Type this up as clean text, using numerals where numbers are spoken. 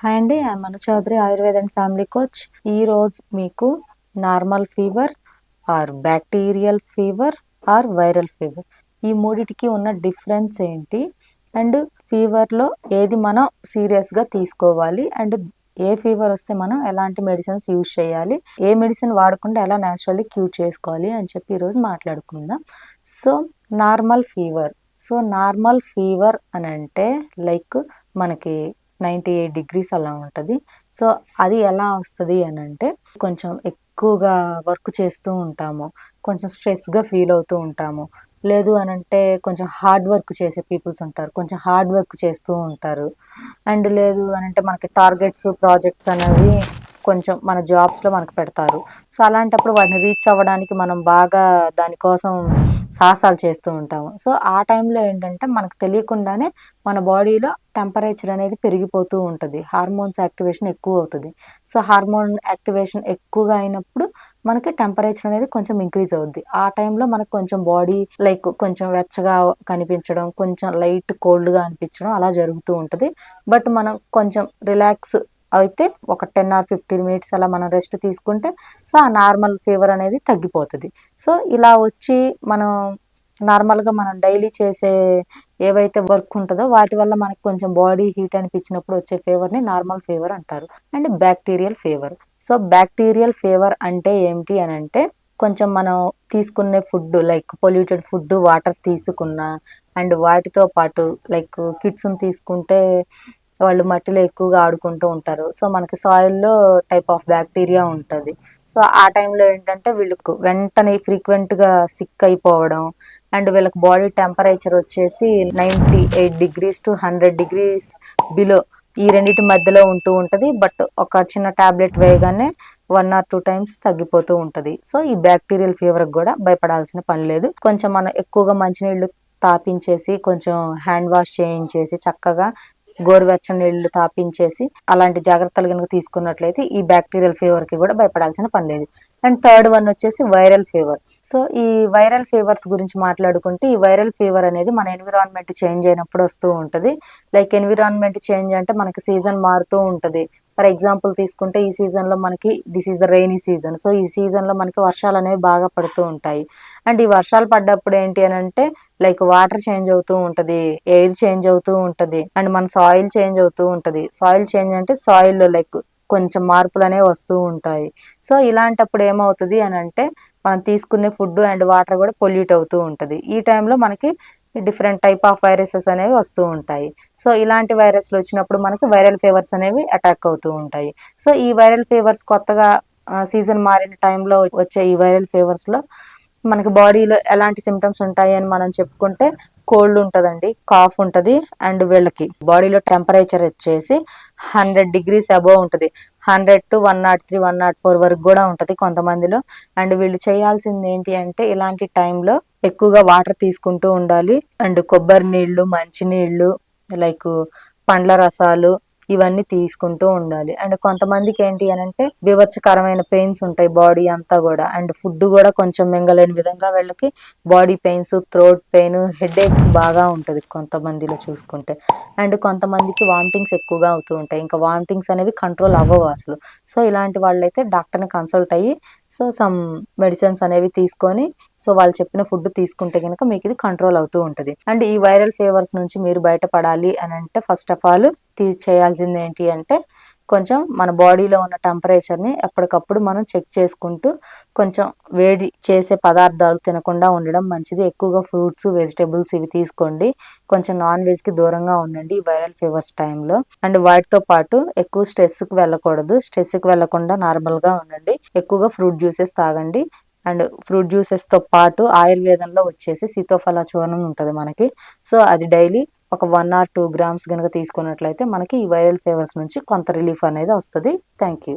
Hi అండి, I'm Manu Chaudhary, Ayurveda and family coach. ఈరోజు మీకు normal fever or bacterial fever or viral fever ఈ మూడిటికి ఉన్న డిఫరెన్స్ ఏంటి, అండ్ ఫీవర్లో ఏది మనం సీరియస్గా తీసుకోవాలి, అండ్ ఏ ఫీవర్ వస్తే మనం ఎలాంటి మెడిసిన్స్ యూజ్ చేయాలి, ఏ మెడిసిన్ వాడకుండా ఎలా న్యాచురల్లీ క్యూర్ చేసుకోవాలి అని చెప్పి ఈరోజు మాట్లాడుకుందాం. నార్మల్ ఫీవర్ అని అంటే లైక్ మనకి 98 degrees అలా ఉంటుంది. సో అది ఎలా వస్తుంది అని అంటే కొంచెం ఎక్కువగా వర్క్ చేస్తూ ఉంటాము, కొంచెం స్ట్రెస్గా ఫీల్ అవుతూ ఉంటాము, లేదు అని అంటే కొంచెం హార్డ్ వర్క్ చేసే పీపుల్స్ ఉంటారు, కొంచెం హార్డ్ వర్క్ చేస్తూ ఉంటారు, అండ్ లేదు అని అంటే మనకి టార్గెట్స్ ప్రాజెక్ట్స్ అనేవి కొంచెం మన జాబ్స్లో మనకు పెడతారు. సో అలాంటప్పుడు వాటిని రీచ్ అవ్వడానికి మనం బాగా దానికోసం సాహసాలు చేస్తూ ఉంటాము. సో ఆ టైంలో ఏంటంటే మనకు తెలియకుండానే మన బాడీలో టెంపరేచర్ అనేది పెరిగిపోతూ ఉంటుంది, హార్మోన్స్ యాక్టివేషన్ ఎక్కువ అవుతుంది. సో హార్మోన్ యాక్టివేషన్ ఎక్కువగా అయినప్పుడు మనకి టెంపరేచర్ అనేది కొంచెం ఇంక్రీజ్ అవుద్ది. ఆ టైంలో మనకు కొంచెం బాడీ లైక్ కొంచెం వెచ్చగా కనిపించడం, కొంచెం లైట్ కోల్డ్గా అనిపించడం అలా జరుగుతూ ఉంటుంది. బట్ మనం కొంచెం రిలాక్స్ అయితే ఒక 10 or 15 minutes అలా మనం రెస్ట్ తీసుకుంటే సో ఆ నార్మల్ ఫీవర్ అనేది తగ్గిపోతుంది. సో ఇలా వచ్చి మనం నార్మల్గా మనం డైలీ చేసే ఏవైతే వర్క్ ఉంటుందో వాటి వల్ల మనకి కొంచెం బాడీ హీట్ అనిపించినప్పుడు వచ్చే ఫీవర్ని నార్మల్ ఫీవర్ అంటారు. And bacterial fever. So bacterial fever అంటే ఏమిటి అని అంటే కొంచెం మనం తీసుకునే food like polluted food, water తీసుకున్న, అండ్ వాటితో పాటు లైక్ కిడ్స్ని తీసుకుంటే వాళ్ళు మట్టిలో ఎక్కువగా ఆడుకుంటూ ఉంటారు. సో మనకి సాయిల్లో టైప్ ఆఫ్ బ్యాక్టీరియా ఉంటుంది. సో ఆ టైంలో ఏంటంటే వీళ్ళకు వెంటనే ఫ్రీక్వెంట్గా సిక్ అయిపోవడం, అండ్ వీళ్ళకి బాడీ టెంపరేచర్ వచ్చేసి 98 degrees to 100 degrees బిలో ఈ రెండింటి మధ్యలో ఉంటూ ఉంటుంది. బట్ ఒక చిన్న టాబ్లెట్ వేయగానే 1 or 2 times తగ్గిపోతూ ఉంటుంది. సో ఈ బ్యాక్టీరియల్ ఫీవర్కి కూడా భయపడాల్సిన పని లేదు. కొంచెం మనం ఎక్కువగా మంచినీళ్ళు తాపించేసి, కొంచెం హ్యాండ్ వాష్ చేయించేసి, చక్కగా గోరువెచ్చని నీళ్లు తాపించేసి అలాంటి జాగ్రత్తలు కనుక తీసుకున్నట్లయితే ఈ బ్యాక్టీరియల్ ఫీవర్కి కూడా భయపడాల్సిన పని లేదు. అండ్ థర్డ్ వన్ వచ్చేసి వైరల్ ఫీవర్. సో ఈ వైరల్ ఫీవర్స్ గురించి మాట్లాడుకుంటే ఈ వైరల్ ఫీవర్ అనేది మన ఎన్విరాన్మెంట్ చేంజ్ అయినప్పుడు వస్తూ ఉంటుంది. లైక్ ఎన్విరాన్మెంట్ చేంజ్ అంటే మనకి సీజన్ మారుతూ ఉంటుంది. ఫర్ ఎగ్జాంపుల్ తీసుకుంటే ఈ సీజన్లో మనకి this is the rainy season. So ఈ సీజన్లో మనకి వర్షాలు అనేవి బాగా పడుతూ ఉంటాయి. అండ్ ఈ వర్షాలు పడ్డప్పుడు ఏంటి అని అంటే లైక్ వాటర్ చేంజ్ అవుతూ ఉంటుంది, ఎయిర్ చేంజ్ అవుతూ ఉంటుంది, అండ్ మన సాయిల్ చేంజ్ అవుతూ ఉంటుంది. సాయిల్ చేంజ్ అంటే సాయిల్లో లైక్ కొంచెం మార్పులు అనేవి వస్తూ ఉంటాయి. సో ఇలాంటప్పుడు ఏమవుతుంది అని అంటే మనం తీసుకునే ఫుడ్ అండ్ వాటర్ కూడా పొల్యూట్ అవుతూ ఉంటుంది. ఈ టైంలో మనకి డిఫరెంట్ టైప్ ఆఫ్ వైరసెస్ అనేవి వస్తూ ఉంటాయి. సో ఇలాంటి వైరస్లు వచ్చినప్పుడు మనకి వైరల్ ఫీవర్స్ అనేవి అటాక్ అవుతూ ఉంటాయి. సో ఈ వైరల్ ఫీవర్స్ కొత్తగా సీజన్ మారిన టైంలో వచ్చే ఈ వైరల్ ఫీవర్స్లో మనకి బాడీలో ఎలాంటి సిమ్టమ్స్ ఉంటాయి అని మనం చెప్పుకుంటే కోల్డ్ ఉంటుందండి, కాఫ్ ఉంటుంది, అండ్ వీళ్ళకి బాడీలో టెంపరేచర్ వచ్చేసి 100 degrees అబోవ్ ఉంటుంది. 100 to 103, 104 వరకు కూడా ఉంటుంది కొంతమందిలో. అండ్ వీళ్ళు చేయాల్సింది ఏంటి అంటే ఇలాంటి టైంలో ఎక్కువగా వాటర్ తీసుకుంటూ ఉండాలి, అండ్ కొబ్బరి నీళ్ళు, మంచినీళ్ళు, లైక్ పండ్ల రసాలు ఇవన్నీ తీసుకుంటూ ఉండాలి. అండ్ కొంతమందికి ఏంటి అని అంటే బీభత్సకరమైన పెయిన్స్ ఉంటాయి బాడీ అంతా కూడా, అండ్ ఫుడ్ కూడా కొంచెం మింగలేని విధంగా వీళ్ళకి body pains, throat pain, headache బాగా ఉంటుంది కొంతమందిలో చూసుకుంటే. అండ్ కొంతమందికి వామిటింగ్స్ ఎక్కువగా అవుతూ ఉంటాయి, ఇంకా వామిటింగ్స్ అనేవి కంట్రోల్ అవ్వవు అసలు. సో ఇలాంటి వాళ్ళైతే డాక్టర్ని కన్సల్ట్ అయ్యి సో సమ్ మెడిసిన్స్ అనేవి తీసుకొని సో వాళ్ళు చెప్పిన ఫుడ్ తీసుకుంటే కనుక మీకు ఇది కంట్రోల్ అవుతూ ఉంటుంది. అండ్ ఈ వైరల్ ఫీవర్స్ నుంచి మీరు బయటపడాలి అని అంటే ఫస్ట్ ఆఫ్ ఆల్ చేయాల్సింది ఏంటి అంటే కొంచెం మన బాడీలో ఉన్న టెంపరేచర్ని ఎప్పటికప్పుడు మనం చెక్ చేసుకుంటూ కొంచెం వేడి చేసే పదార్థాలు తినకుండా ఉండడం మంచిది. ఎక్కువగా ఫ్రూట్స్, వెజిటేబుల్స్ ఇవి తీసుకోండి. కొంచెం నాన్ వెజ్కి దూరంగా ఉండండి ఈ వైరల్ ఫీవర్స్ టైంలో. అండ్ వాటితో పాటు ఎక్కువ స్ట్రెస్కి వెళ్ళకూడదు, స్ట్రెస్కి వెళ్ళకుండా నార్మల్గా ఉండండి. ఎక్కువగా ఫ్రూట్ జ్యూసెస్ తాగండి. అండ్ ఫ్రూట్ జ్యూసెస్తో పాటు ఆయుర్వేదంలో వచ్చేసి సీతోఫల చూర్ణం ఉంటుంది మనకి. సో అది డైలీ ఒక 1 or 2 grams కనుక తీసుకున్నట్లయితే మనకి ఈ వైరల్ ఫీవర్స్ నుంచి కొంత రిలీఫ్ అనేది వస్తుంది. Thank you.